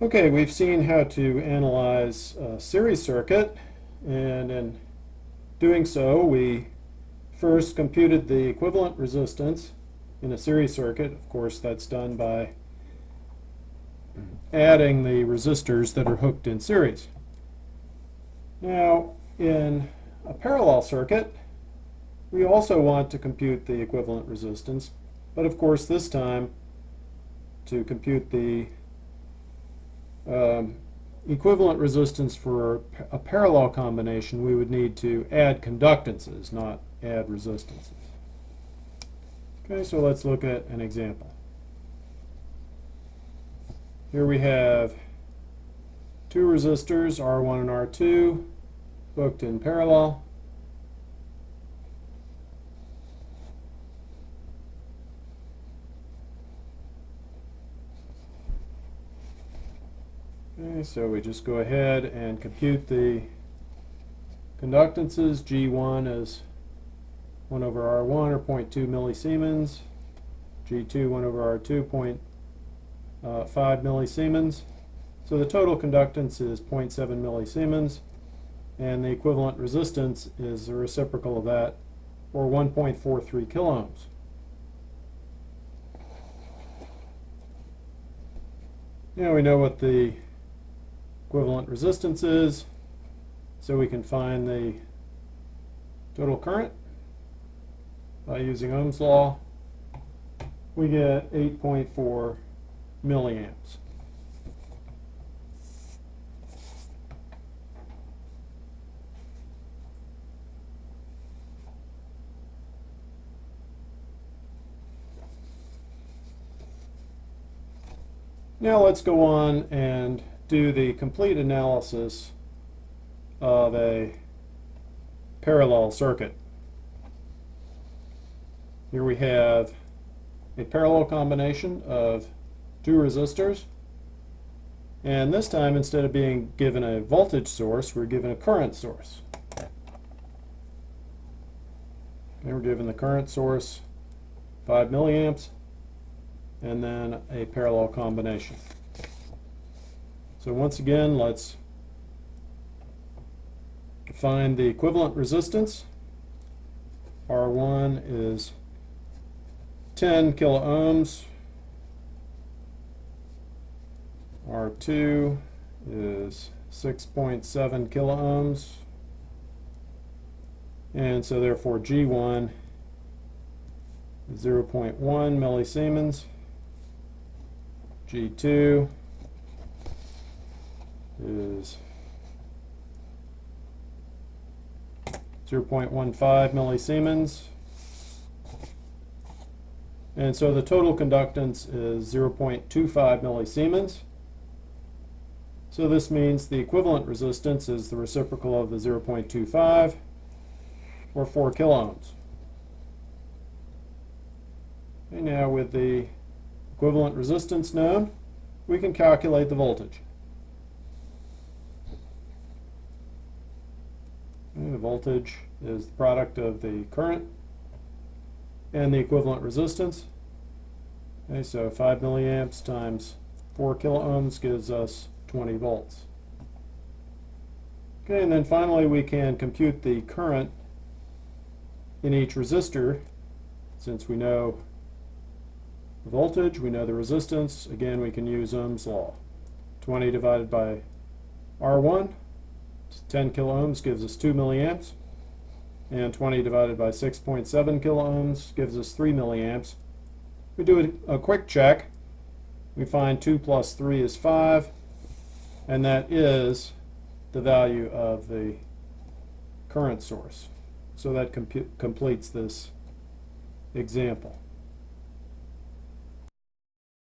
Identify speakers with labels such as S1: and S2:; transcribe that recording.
S1: Okay, we've seen how to analyze a series circuit, and in doing so, we first computed the equivalent resistance in a series circuit. Of course, that's done by adding the resistors that are hooked in series. Now, in a parallel circuit, we also want to compute the equivalent resistance, but of course, this time, to compute the equivalent resistance for a parallel combination, we would need to add conductances, not add resistances. Okay, so let's look at an example. Here we have two resistors, R1 and R2, hooked in parallel. Okay, so we just go ahead and compute the conductances. G1 is 1 over R1, or 0.2 millisiemens. G2, 1 over R2, 0.5 millisiemens. So the total conductance is 0.7 millisiemens, and the equivalent resistance is the reciprocal of that, or 1.43 kiloohms. Now we know what the equivalent resistance is, so we can find the total current by using Ohm's law. We get 8.4 milliamps. Now let's go on and do the complete analysis of a parallel circuit. Here we have a parallel combination of two resistors, and this time, instead of being given a voltage source, we're given a current source. And we're given the current source 5 milliamps, and then a parallel combination. So once again, let's find the equivalent resistance. R1 is 10 kiloohms. R2 is 6.7 kiloohms. And so therefore G1 is 0.1 millisiemens. G2 is 0.15 millisiemens. And so the total conductance is 0.25 millisiemens. So this means the equivalent resistance is the reciprocal of the 0.25, or 4 kiloohms. And now with the equivalent resistance known, we can calculate the voltage. And the voltage is the product of the current and the equivalent resistance. Okay, so 5 milliamps times 4 kiloohms gives us 20 volts. Okay, and then finally we can compute the current in each resistor. Since we know the voltage, we know the resistance, again we can use Ohm's law. 20 divided by R1, 10 kiloohms gives us 2 milliamps, and 20 divided by 6.7 kiloohms gives us 3 milliamps. We do a quick check. We find 2 plus 3 is 5, and that is the value of the current source. So that completes this example.